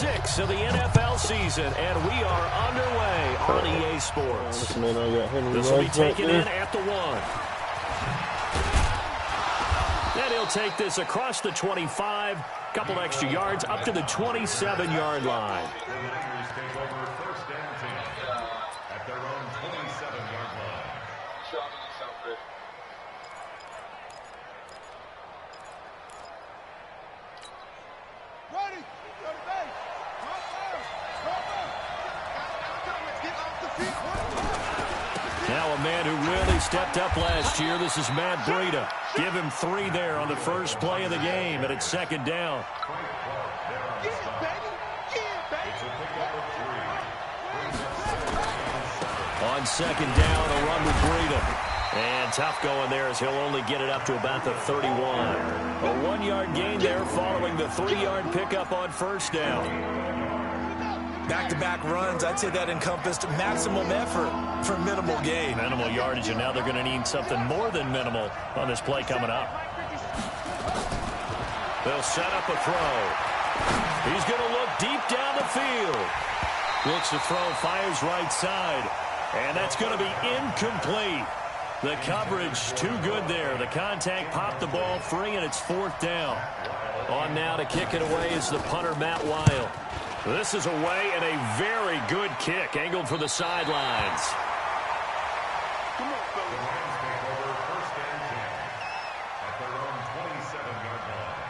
6 of the NFL season, and we are underway on EA Sports. This will be taken in at the 1. And he'll take this across the 25, couple extra yards, up to the 27-yard line. Now a man who really stepped up last year. This is Matt Breida. Give him 3 there on the first play of the game, and it's second down. On second down, a run with Breida. And tough going there as he'll only get it up to about the 31. A 1-yard gain there following the 3-yard pickup on first down. Back-to-back runs, I'd say that encompassed maximum effort for minimal gain. Minimal yardage, and now they're going to need something more than minimal on this play coming up. They'll set up a throw. He's going to look deep down the field. Looks to throw, fires right side. And that's going to be incomplete. The coverage too good there. The contact popped the ball free, and it's 4th down. On now to kick it away is the punter, Matt Weil. This is away, and a very good kick, angled for the sidelines. Come on, fellas. Take over first and 10 at their own 27-yard line.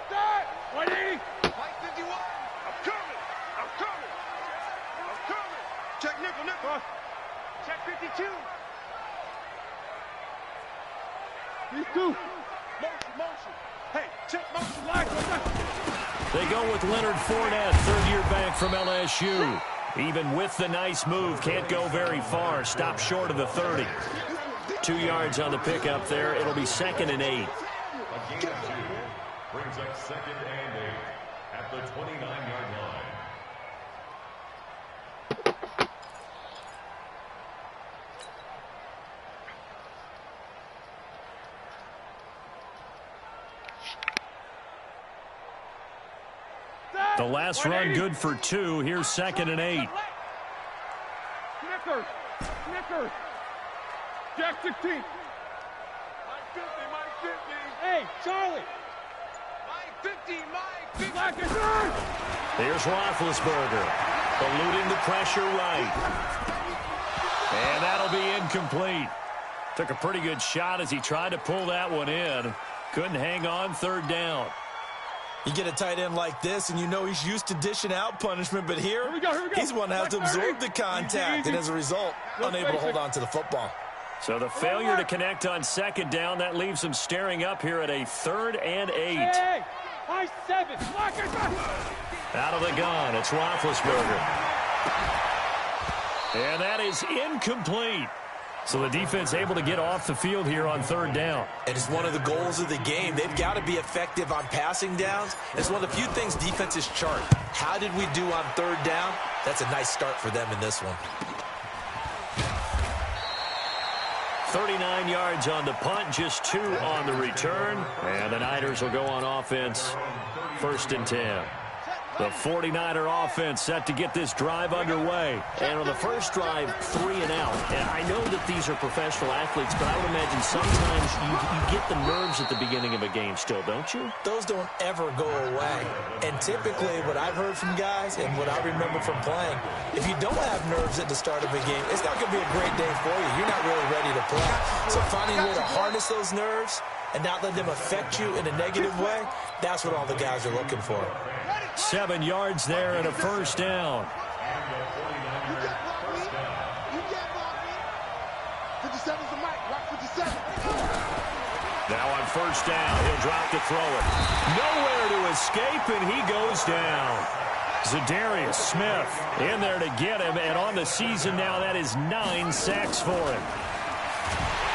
Start! 180! Mike 51! I'm coming! I'm coming! I'm coming! Check nickel. Check 52! These 2. Motion. Hey, check motion line. They go with Leonard Fournette, third-year back from LSU. Even with the nice move, can't go very far. Stop short of the 30. 2 yards on the pickup there. It'll be 2nd and 8. A gain of 2 brings up 2nd and 8 at the 29-yard line. The last run good for 2. Here's 2nd and 8. Snickers. Jack 16. Mike 50. Hey, Charlie. Mike 50. Here's Roethlisberger. Eluding the pressure right. And that'll be incomplete. Took a pretty good shot as he tried to pull that one in. Couldn't hang on, 3rd down. You get a tight end like this, and you know he's used to dishing out punishment, but here we go. He's the one that has to absorb the contact, and as a result, unable to hold on to the football. So the failure to connect on 2nd down, that leaves him staring up here at a 3rd and 8. Hey, high 7. Out of the gun, it's Roethlisberger. And that is incomplete. So the defense able to get off the field here on 3rd down. It is one of the goals of the game. They've got to be effective on passing downs. It's one of the few things defenses chart. How did we do on 3rd down? That's a nice start for them in this one. 39 yards on the punt, just 2 on the return. And the Niners will go on offense, 1st and 10. The 49er offense set to get this drive underway. And on the first drive, 3 and out. And I know that these are professional athletes, but I would imagine sometimes you get the nerves at the beginning of a game still, don't you? Those don't ever go away. And typically what I've heard from guys and what I remember from playing, if you don't have nerves at the start of a game, it's not going to be a great day for you. You're not really ready to play. So finding a way to harness those nerves and not let them affect you in a negative way, that's what all the guys are looking for. 7 yards there and a 1st down. Now on 1st down, he'll drop to throw it. Nowhere to escape, and he goes down. Za'Darius Smith in there to get him, and on the season now, that is 9 sacks for him.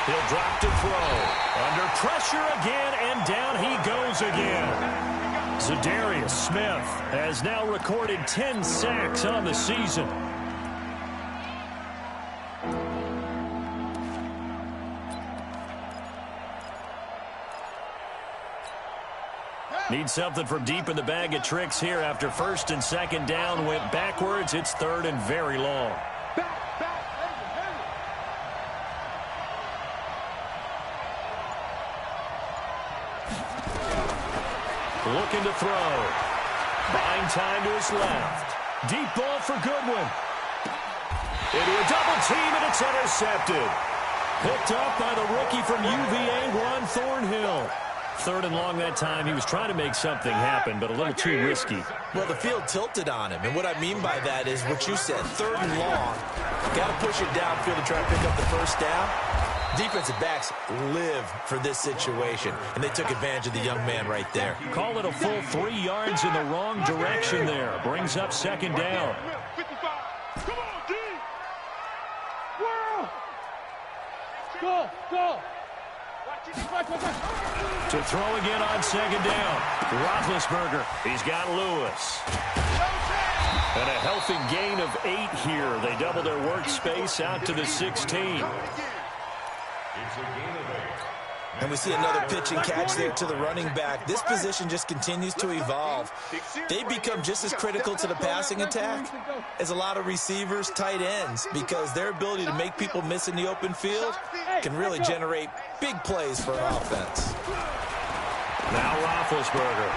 He'll drop to throw. Under pressure again, and down he goes again. Za'Darius Smith has now recorded 10 sacks on the season. Need something from deep in the bag of tricks here after first and second down went backwards. It's third and very long. Looking to throw. Buying time to his left. Deep ball for Goodwin. Into a double team, and it's intercepted. Picked up by the rookie from UVA, Juan Thornhill. Third and long that time. He was trying to make something happen, but a little too risky. Well, the field tilted on him, and what I mean by that is what you said, third and long. Got to push it downfield to try to pick up the first down. Defensive backs live for this situation, and they took advantage of the young man right there. Call it a full 3 yards in the wrong direction there. Brings up second down. 55. Come on, D. World. Go. To throw again on second down. Roethlisberger. He's got Lewis. And a healthy gain of 8 here. They double their workspace out to the 16. And we see another pitch and catch there to the running back. This position just continues to evolve. They become just as critical to the passing attack as a lot of receivers, tight ends, because their ability to make people miss in the open field can really generate big plays for an offense. Now Roethlisberger.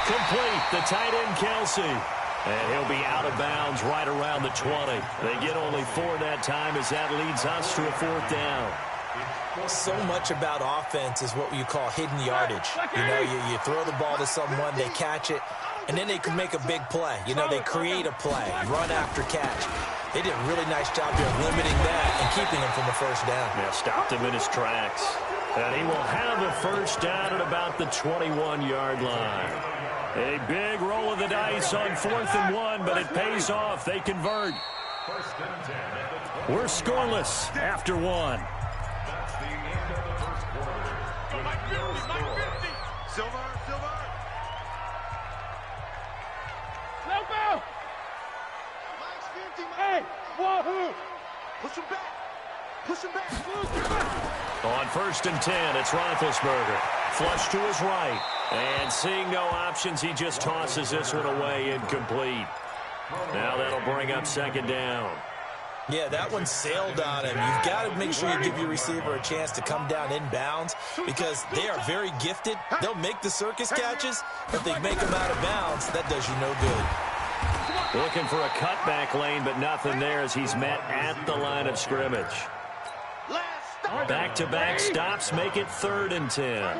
Complete. The tight end, Kelsey. And he'll be out of bounds right around the 20. They get only 4 that time as that leads us to a 4th down. So much about offense is what you call hidden yardage. You know, you throw the ball to someone, they catch it, and then they can make a big play. You know, they create a play, run after catch. They did a really nice job here limiting that and keeping him from a first down. Yeah, stopped him in his tracks. And he will have a first down at about the 21-yard line. A big roll of the dice on 4th and 1, but it pays off. They convert. We're scoreless after 1. Silver. Hey, wahoo! Push him back. On 1st and 10, it's Roethlisberger. Flush to his right. And seeing no options, he just tosses this one away, incomplete. Now that'll bring up second down. Yeah, that one sailed on him. You've got to make sure you give your receiver a chance to come down inbounds because they are very gifted. They'll make the circus catches, but if they make them out of bounds, that does you no good. Looking for a cutback lane, but nothing there as he's met at the line of scrimmage. Back-to-back stops make it 3rd and 10.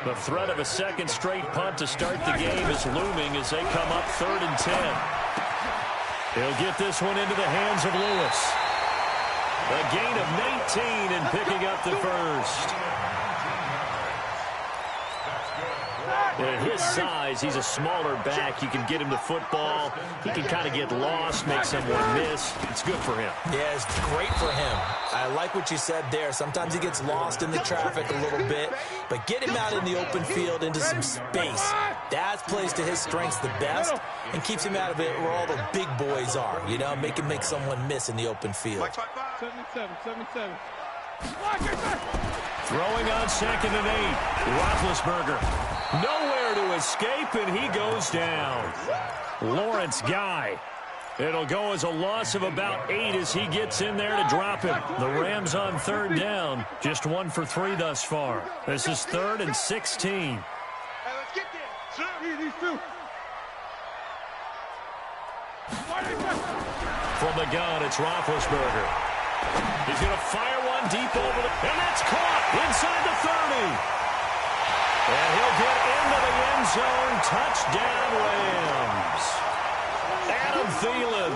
The threat of a second straight punt to start the game is looming as they come up 3rd and 10. He'll get this one into the hands of Lewis. A gain of 19 and picking up the first. At his size, he's a smaller back. You can get him to football. He can kind of get lost, make someone miss. It's good for him. Yeah, it's great for him. I like what you said there. Sometimes he gets lost in the traffic a little bit, but get him out in the open field into some space. That plays to his strengths the best and keeps him out of it where all the big boys are. You know, make someone miss in the open field. 77. Throwing on 2nd and 8. Roethlisberger. Nowhere to escape, and he goes down. Lawrence Guy. It'll go as a loss of about 8 as he gets in there to drop him. The Rams on 3rd down. Just 1 for 3 thus far. This is 3rd and 16. Hey, let's get there. These two. From the gun, it's Roethlisberger. He's going to fire one deep over the... And that's caught inside the 30. And he'll get into the end zone. Touchdown, Rams. Adam Thielen,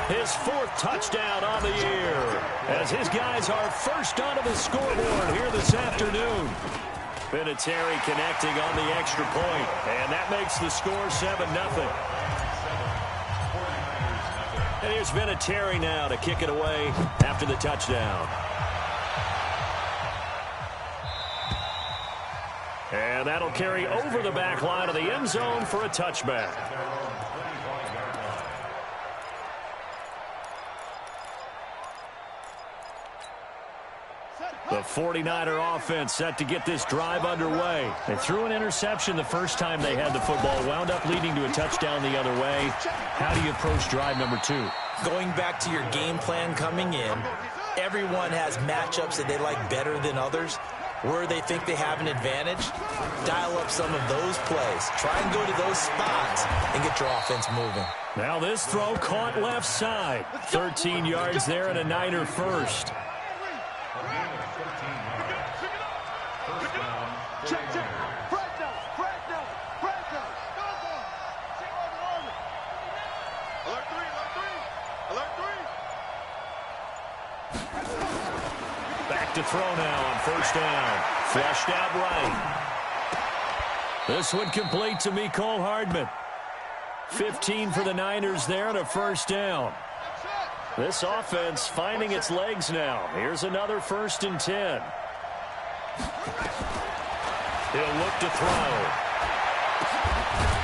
his 4th touchdown on the year, as his guys are first onto the scoreboard here this afternoon. Vinatieri connecting on the extra point, and that makes the score 7-0. And here's Vinatieri now to kick it away after the touchdown. And that'll carry over the back line of the end zone for a touchback. The 49er offense set to get this drive underway. They threw an interception the first time they had the football, wound up leading to a touchdown the other way. How do you approach drive number 2? Going back to your game plan coming in, everyone has matchups that they like better than others. Where they think they have an advantage, dial up some of those plays. Try and go to those spots and get your offense moving. Now this throw caught left side. 13 yards there and a Niner first. Check, check. Break down. Alert 3. Back to throw now on first down. Flushed out right. This one complete to Mecole Hardman. 15 for the Niners there and a first down. This offense finding its legs now. Here's another 1st and 10. He'll look to throw.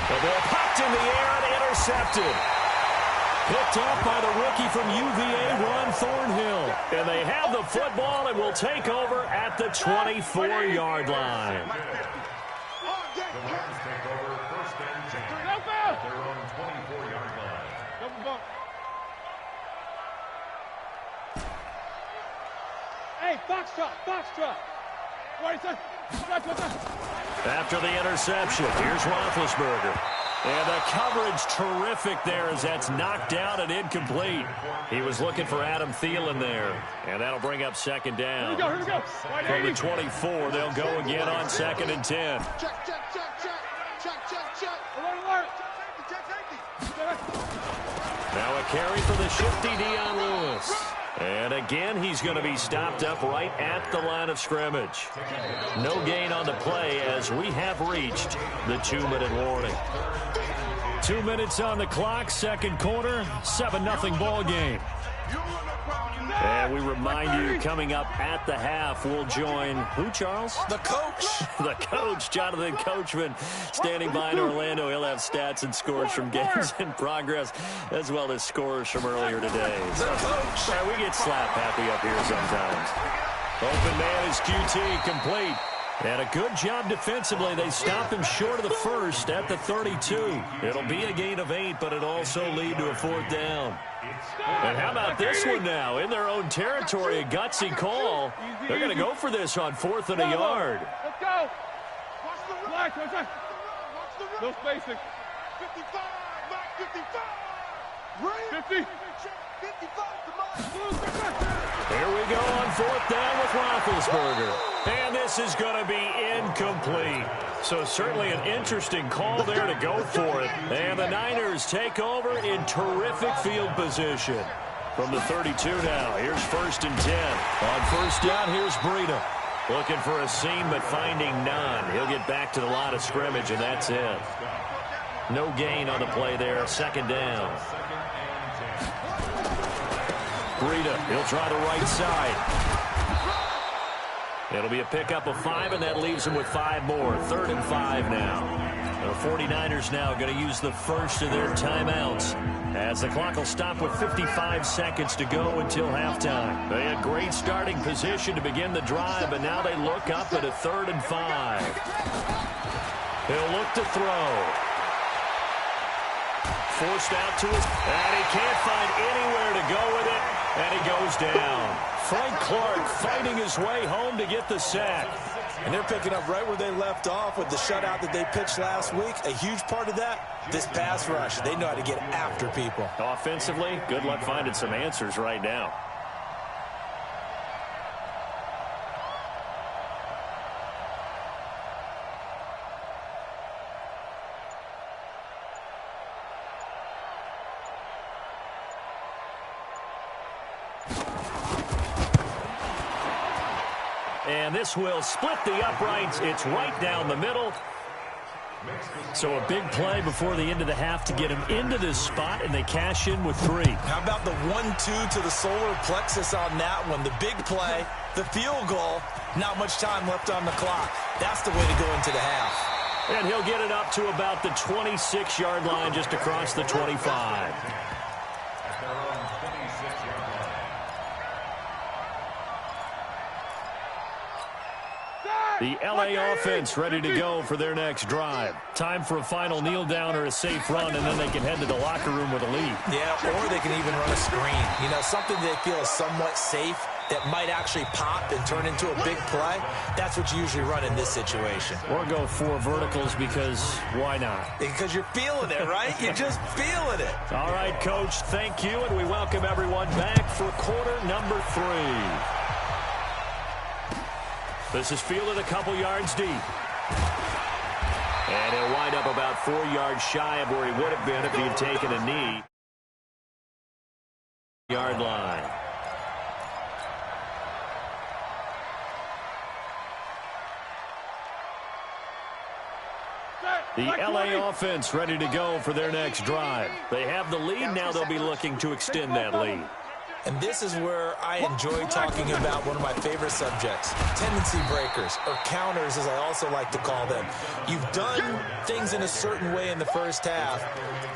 The ball popped in the air and intercepted. Picked off by the rookie from UVA, Ron Thornhill. And they have the football and will take over at the 24-yard line. The Lions take over 1st and 10 at their own 24-yard line. Hey, box truck. After the interception, here's Roethlisberger. And the coverage terrific there as that's knocked down and incomplete. He was looking for Adam Thielen there. And that'll bring up 2nd down. Here we go. From the 24, they'll go again on 2nd and 10. Check. Alert. Now a carry for the shifty Dion Lewis. And again, he's going to be stopped up right at the line of scrimmage. No gain on the play as we have reached the 2-minute warning. 2 minutes on the clock, 2nd quarter, 7-0 ball game. And we remind you, coming up at the half, we'll join who, Charles? The coach. The coach, Jonathan Coachman, standing by in Orlando. He'll have stats and scores from games in progress, as well as scores from earlier today. The coach. We get slap happy up here sometimes. Open man is QT, complete. And a good job defensively. They stop him short of the first at the 32. It'll be a gain of 8, but it'll also lead to a 4th down. And how about this one now? In their own territory, a gutsy call. They're going to go for this on 4th and a yard. Let's go. Watch the line. No spacing. 55. Mark 55. 50. 55. Here we go on 4th down with Roethlisberger. And this is going to be incomplete. So certainly an interesting call there to go for it. And the Niners take over in terrific field position. From the 32 now, here's 1st and 10. On 1st down, here's Breida. Looking for a seam, but finding none. He'll get back to the line of scrimmage, and that's it. No gain on the play there. 2nd down. Breida, he'll try the right side. It'll be a pickup of 5, and that leaves him with 5 more. 3rd and 5 now. The 49ers now going to use the first of their timeouts, as the clock will stop with 55 seconds to go until halftime. They had great starting position to begin the drive, but now they look up at a 3rd and 5. He'll look to throw. Forced out to his, and he can't find anywhere to go with it, and he goes down. Frank Clark fighting his way home to get the sack. And they're picking up right where they left off with the shutout that they pitched last week. A huge part of that, this pass rush. They know how to get after people. Offensively, good luck finding some answers right now. And this will split the uprights. It's right down the middle. So a big play before the end of the half to get him into this spot, and they cash in with 3. How about the 1-2 to the solar plexus on that one? The big play, the field goal, not much time left on the clock. That's the way to go into the half. And he'll get it up to about the 26-yard line, just across the 25. The LA offense ready to go for their next drive. Time for a final kneel down or a safe run, and then they can head to the locker room with a lead. Yeah, or they can even run a screen. You know, something they feel is somewhat safe that might actually pop and turn into a big play. That's what you usually run in this situation. Or go 4 verticals because why not? Because you're feeling it, right? You're just feeling it. All right, Coach, thank you, and we welcome everyone back for quarter number 3. This is fielded a couple yards deep. And he'll wind up about 4 yards shy of where he would have been if he had taken a knee. Yard line. The LA offense ready to go for their next drive. They have the lead. Now they'll be looking to extend that lead. And this is where I enjoy talking about one of my favorite subjects, tendency breakers, or counters as I also like to call them. You've done things in a certain way in the first half,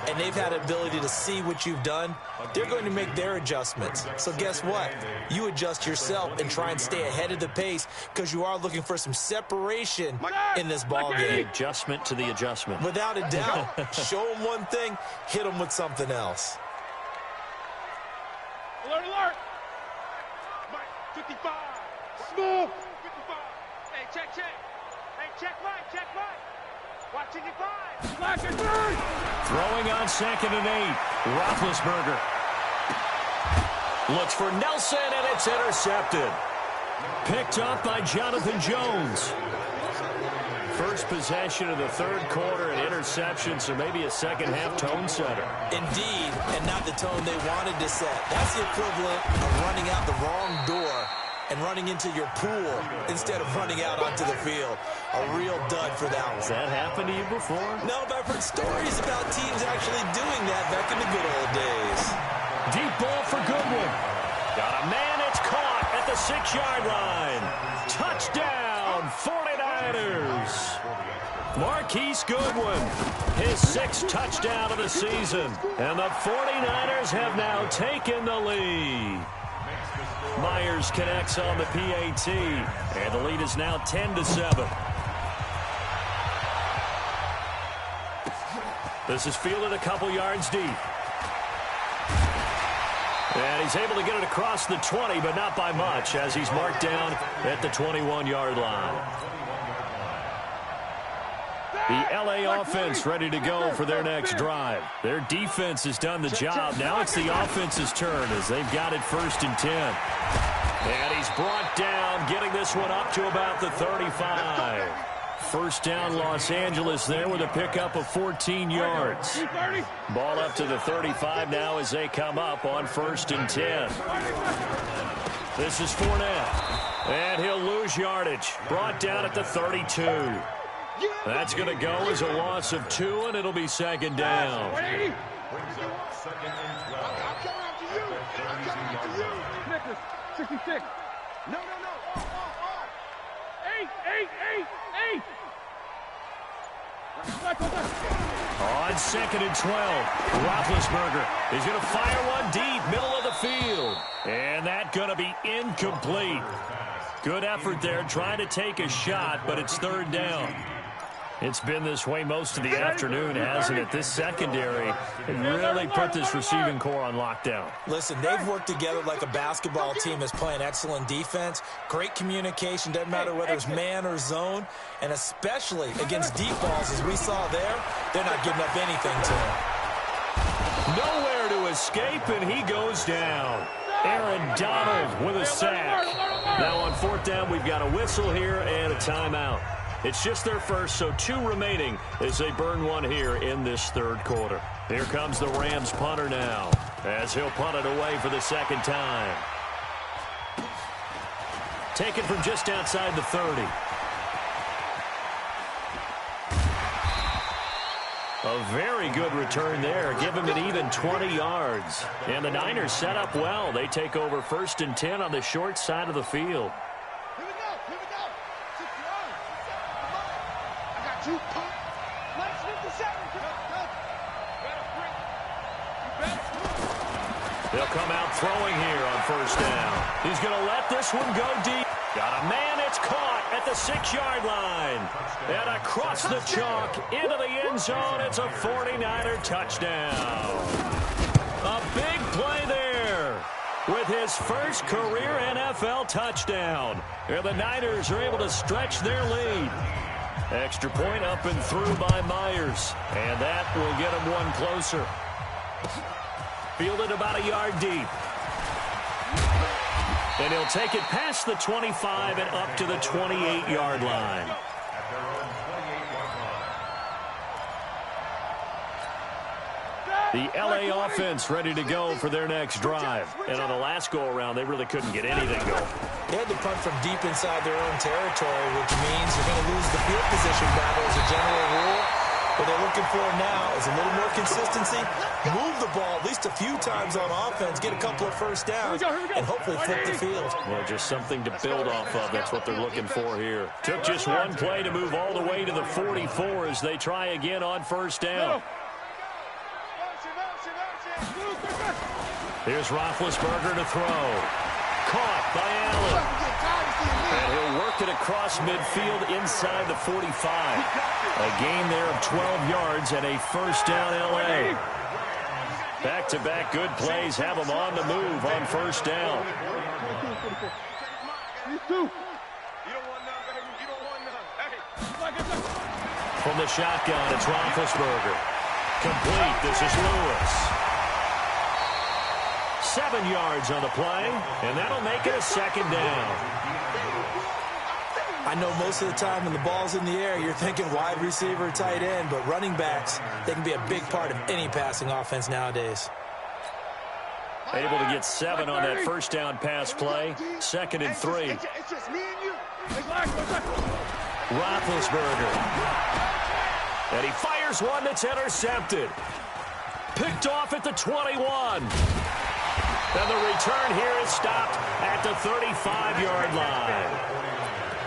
and they've had the ability to see what you've done. They're going to make their adjustments. So guess what? You adjust yourself and try and stay ahead of the pace because you are looking for some separation in this ball game. Adjustment to the adjustment. Without a doubt. Show them one thing, hit them with something else. Alert, alert! Mike, 55. Small. 55. Hey, check. Hey, check Mike. Watching your 5. Black and 3. Throwing on 2nd and 8. Roethlisberger. Looks for Nelson, and it's intercepted. Picked up by Jonathan Jones. First possession of the 3rd quarter, an interception, so maybe a second-half tone setter. Indeed, and not the tone they wanted to set. That's the equivalent of running out the wrong door and running into your pool instead of running out onto the field. A real dud for that one. Has that happened to you before? No, but I've heard stories about teams actually doing that back in the good old days. Deep ball for Goodwin. Got a man, it's caught at the 6-yard line. Touchdown, 49ers. Marquise Goodwin, his 6th touchdown of the season. And the 49ers have now taken the lead. Myers connects on the PAT, and the lead is now 10-7. This is fielded a couple yards deep. And he's able to get it across the 20, but not by much, as he's marked down at the 21-yard line. The LA offense ready to go for their next drive. Their defense has done the job. Now it's the offense's turn as they've got it 1st and 10. And he's brought down, getting this one up to about the 35. First down, Los Angeles there with a pickup of 14 yards. Ball up to the 35 now as they come up on 1st and 10. This is Fournette. And he'll lose yardage. Brought down at the 32. That's going to go as a loss of 2, and it'll be 2nd down. I'm coming after you. I'm coming after you. Snickers, 66. No. 8. On 2nd and 12, Roethlisberger is going to fire one deep, middle of the field. And that's going to be incomplete. Good effort there, trying to take a shot, but it's 3rd down. It's been this way most of the afternoon, hasn't it? This secondary really put this receiving core on lockdown. Listen, they've worked together like a basketball team is playing excellent defense. Great communication, doesn't matter whether it's man or zone. And especially against deep balls, as we saw there, they're not giving up anything to him. Nowhere to escape, and he goes down. Aaron Donald with a sack. Now on 4th down, we've got a whistle here and a timeout. It's just their first, so 2 remaining as they burn one here in this 3rd quarter. Here comes the Rams punter now as he'll punt it away for the 2nd time. Taken from just outside the 30. A very good return there. Give him an even 20 yards. And the Niners set up well. They take over 1st and 10 on the short side of the field. Here we go. 2. Mike Smith, the 7. They'll come out throwing here on 1st down. He's going to let this one go deep. Got a man, it's caught at the 6-yard line. And across the chalk into the end zone. It's a 49er touchdown. A big play there with his first career NFL touchdown. And the Niners are able to stretch their lead. Extra point up and through by Myers. And that will get him one closer. Fielded about a yard deep. And he'll take it past the 25 and up to the 28-yard line. The L.A. offense ready to go for their next drive. And on the last go-around, they really couldn't get anything going. They had to punt from deep inside their own territory, which means you're going to lose the field position battle as a general rule. What they're looking for now is a little more consistency, move the ball at least a few times on offense, get a couple of first downs, and hopefully flip the field. Well, just something to build off of. That's what they're looking for here. Took just one play to move all the way to the 44 as they try again on first down. Here's Roethlisberger to throw. Caught by Allen. And he'll work it across midfield inside the 45. A gain there of 12 yards and a first down L.A. Back-to-back good plays have them on the move on first down. From the shotgun, it's Roethlisberger. Complete. This is Lewis. 7 yards on the play, and that'll make it a second down. I know most of the time when the ball's in the air, you're thinking wide receiver, tight end, but running backs, they can be a big part of any passing offense nowadays. Able to get 7 on that first down pass play. 2nd and 3. Roethlisberger. And he fires one that's intercepted. Picked off at the 21. And the return here is stopped at the 35-yard line.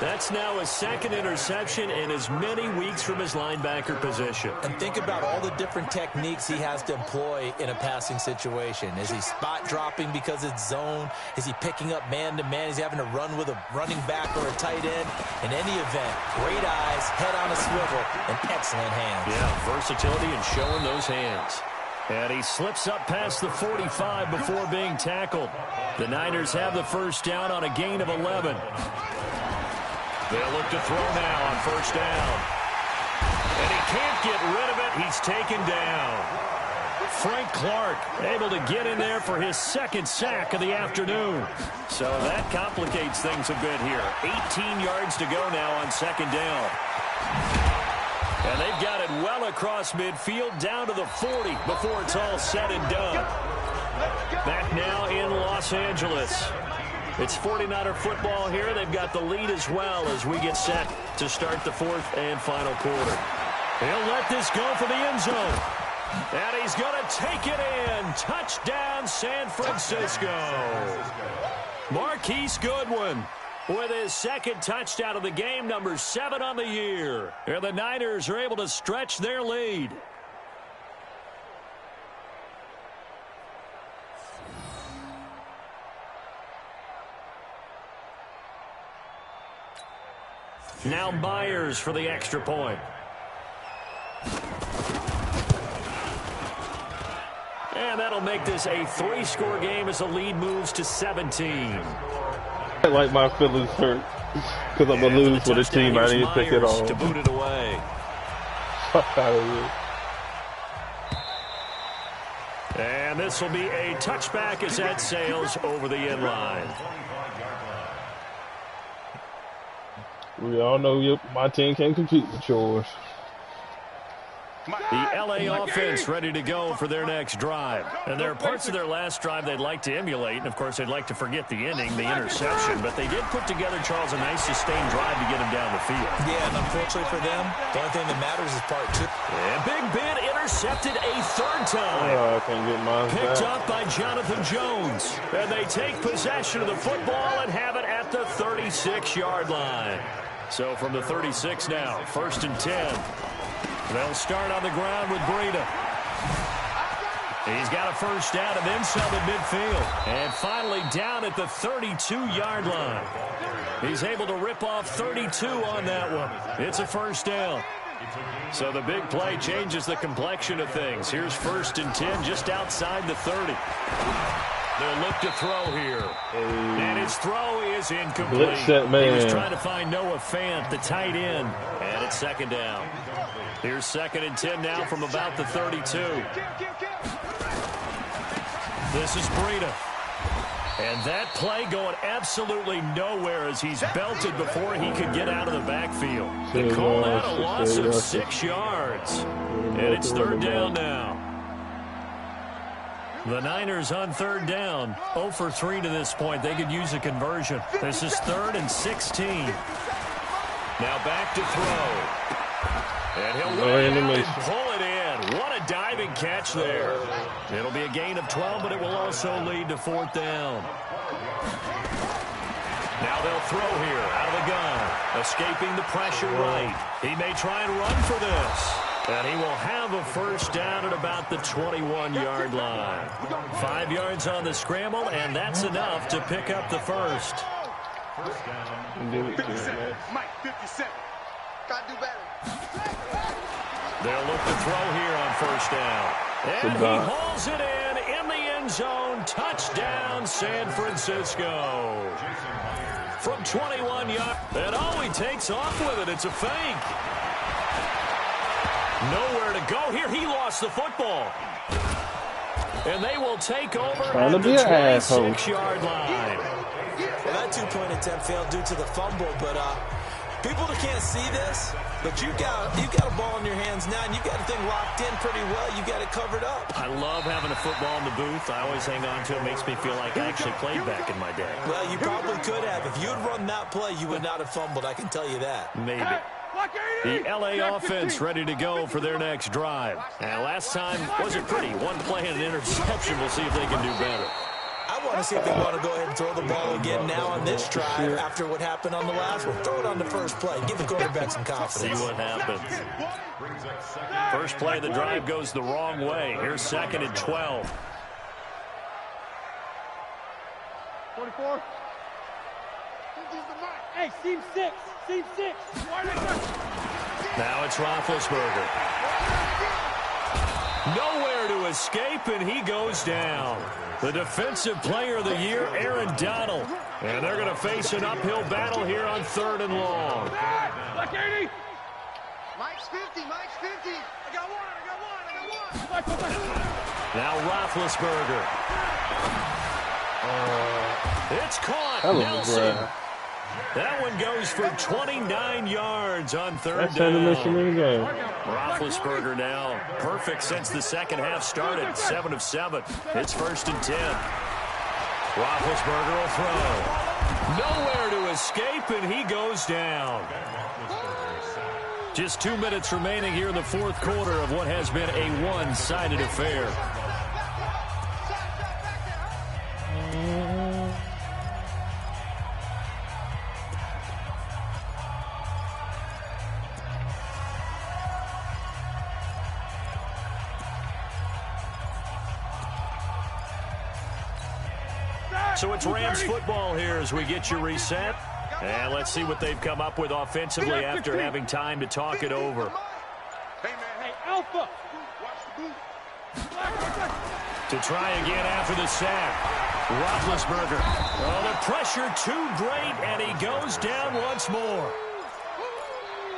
That's now his 2nd interception in as many weeks from his linebacker position. And think about all the different techniques he has to employ in a passing situation. Is he spot dropping because it's zone? Is he picking up man-to-man? Is he having to run with a running back or a tight end? In any event, great eyes, head on a swivel, and excellent hands. Yeah, versatility and showing those hands. And he slips up past the 45 before being tackled. The Niners have the first down on a gain of 11. They'll look to throw now on first down. And he can't get rid of it. He's taken down. Frank Clark able to get in there for his 2nd sack of the afternoon. So that complicates things a bit here. 18 yards to go now on 2nd down. And they've got it well across midfield down to the 40 before it's all said and done. Back now in Los Angeles. It's 49er football here. They've got the lead as well as we get set to start the 4th and final quarter. He'll let this go for the end zone. And he's going to take it in. Touchdown, San Francisco. Marquise Goodwin with his 2nd touchdown of the game, number 7 on the year. And the Niners are able to stretch their lead. Now Myers for the extra point. And that'll make this a 3-score game as the lead moves to 17. I like my feelings hurt because I'm going to lose for the team. I need to pick it off. To boot it away. Fuck out of here. And this will be a touchback as that sails over the end line. We all know my team can't compete with yours. The L.A. offense ready to go for their next drive. And there are parts of their last drive they'd like to emulate. And, of course, they'd like to forget the inning, the interception. But they did put together, Charles, a nice sustained drive to get him down the field. Yeah, and unfortunately for them, the only thing that matters is part 2. And Big Ben intercepted a 3rd time. Oh, I can't get mine Picked back. up by Jonathan Jones. And they take possession of the football and have it at the 36-yard line. So from the 36 now, 1st and 10. They'll start on the ground with Breida. He's got a first down and then some at midfield. And finally down at the 32-yard line. He's able to rip off 32 on that one. It's a first down. So the big play changes the complexion of things. Here's 1st and 10 just outside the 30. They'll look to throw here. And his throw is incomplete. He was trying to find Noah Fant, the tight end. And it's 2nd down. Here's 2nd and 10 now from about the 32. This is Breida. And that play going absolutely nowhere as he's belted before he could get out of the backfield. They call that a loss of 6 yards. And it's 3rd down now. The Niners on 3rd down. 0 for 3 to this point. They could use a conversion. This is 3rd and 16. Now back to throw. And he'll lay it out and pull it in. What a diving catch there. It'll be a gain of 12, but it will also lead to 4th down. Now they'll throw here out of the gun. Escaping the pressure right. He may try and run for this. And he will have a first down at about the 21-yard line. 5 yards on the scramble, and that's enough to pick up the first. First down. 57. Mike, 57. Gotta do better. They'll look to throw here on 1st down. And he hauls it in the end zone. Touchdown, San Francisco. From 21 yards. And he takes off with it. It's a fake. Nowhere to go here. He lost the football. And they will take over at the 26-yard line. Well, that two-point attempt failed due to the fumble, but people that can't see this, but you got a ball in your hands now, and you got the thing locked in pretty well. You got it covered up. I love having a football in the booth. I always hang on to it. It makes me feel like I actually played back in my day. Well, you probably could have. If you had run that play, you would not have fumbled. I can tell you that. Maybe. The LA offense ready to go for their next drive. And last time wasn't pretty. One play and an interception. We'll see if they can do better. I want to see if they want to go ahead and throw the ball again now on this drive after what happened on the last one. Throw it on the first play. Give the quarterback some confidence. See what happens. First play of the drive goes the wrong way. Here's 2nd and 12. 44. Hey, seam 6. Seam 6. Now it's Roethlisberger. Nowhere to escape, and he goes down. The defensive player of the year, Aaron Donald. And they're going to face an uphill battle here on 3rd and long. Black 80. Mike's 50. Mike's 50. I got one. Now Roethlisberger. It's caught. Nelson. That one goes for 29 yards on 3rd down. Roethlisberger now perfect since the second half started. 7 of 7. It's 1st and 10. Roethlisberger will throw. Nowhere to escape, and he goes down. Just 2 minutes remaining here in the 4th quarter of what has been a one-sided affair. So it's Rams football here as we get you reset. And let's see what they've come up with offensively after having time to talk it over. Hey, man. Hey, Alpha. To try again after the sack. Roethlisberger. Oh, the pressure too great, and he goes down once more.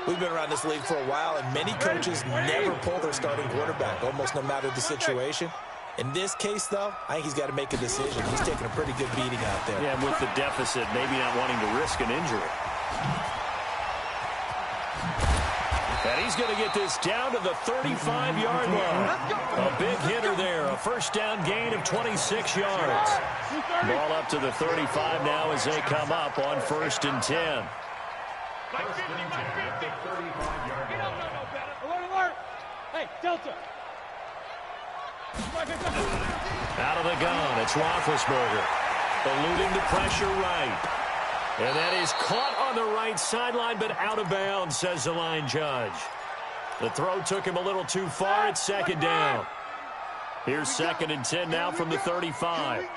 We've been around this league for a while, and many coaches never pull their starting quarterback, almost no matter the situation. In this case, though, I think he's got to make a decision. He's taking a pretty good beating out there. Yeah, and with the deficit, maybe not wanting to risk an injury. And he's going to get this down to the 35-yard line. A big hitter there, a first down gain of 26 yards. Ball up to the 35 now as they come up on 1st and 10. Alert. Hey, Delta. Out of the gun, it's Roethlisberger. Eluding the pressure right. And that is caught on the right sideline, but out of bounds, says the line judge. The throw took him a little too far. It's 2nd down. Here's 2nd and 10 now from the 35.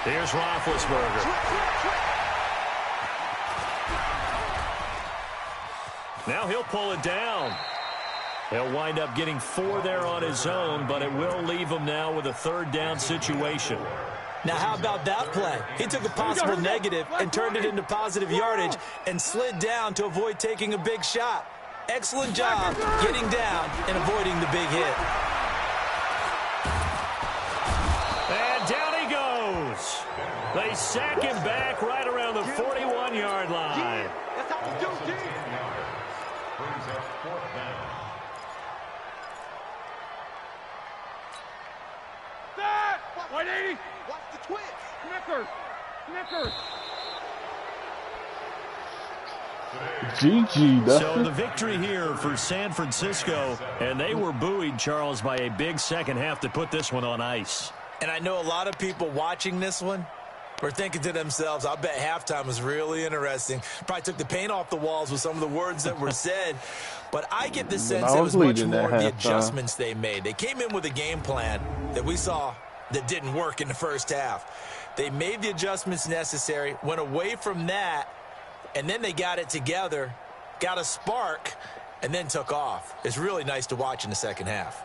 Here's Roethlisberger. Now he'll pull it down. He'll wind up getting 4 there on his own, but it will leave him now with a 3rd down situation. Now, how about that play? He took a possible negative and turned it into positive yardage and slid down to avoid taking a big shot. Excellent job getting down and avoiding the big hit. And down he goes. They sack him back right around the 41-yard line. That's how we do, G. Brings up 4th down. That! 180! Watch the twitch! Knickers! GG. So the victory here for San Francisco, and they were buoyed, Charles, by a big second half to put this one on ice. And I know a lot of people watching this one were thinking to themselves, I bet halftime was really interesting. Probably took the paint off the walls with some of the words that were said. But I get the sense it was much more the adjustments they made. They came in with a game plan that we saw that didn't work in the first half. They made the adjustments necessary, went away from that, and then they got it together, got a spark, and then took off. It's really nice to watch in the second half.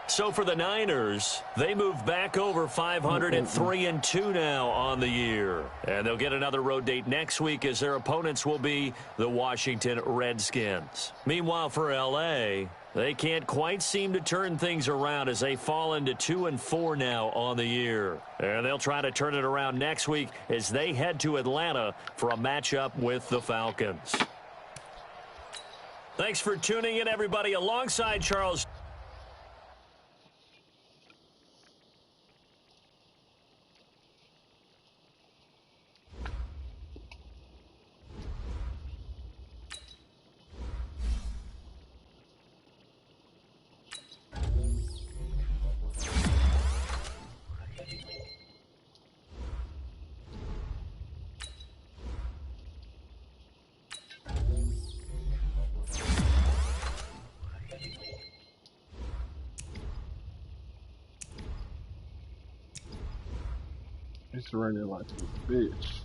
So for the Niners, they move back over 500 at 3-2 now on the year. And they'll get another road date next week as their opponents will be the Washington Redskins. Meanwhile, for L.A., they can't quite seem to turn things around as they fall into 2-4 now on the year. And they'll try to turn it around next week as they head to Atlanta for a matchup with the Falcons. Thanks for tuning in, everybody, alongside Charles. It's raining like a bitch.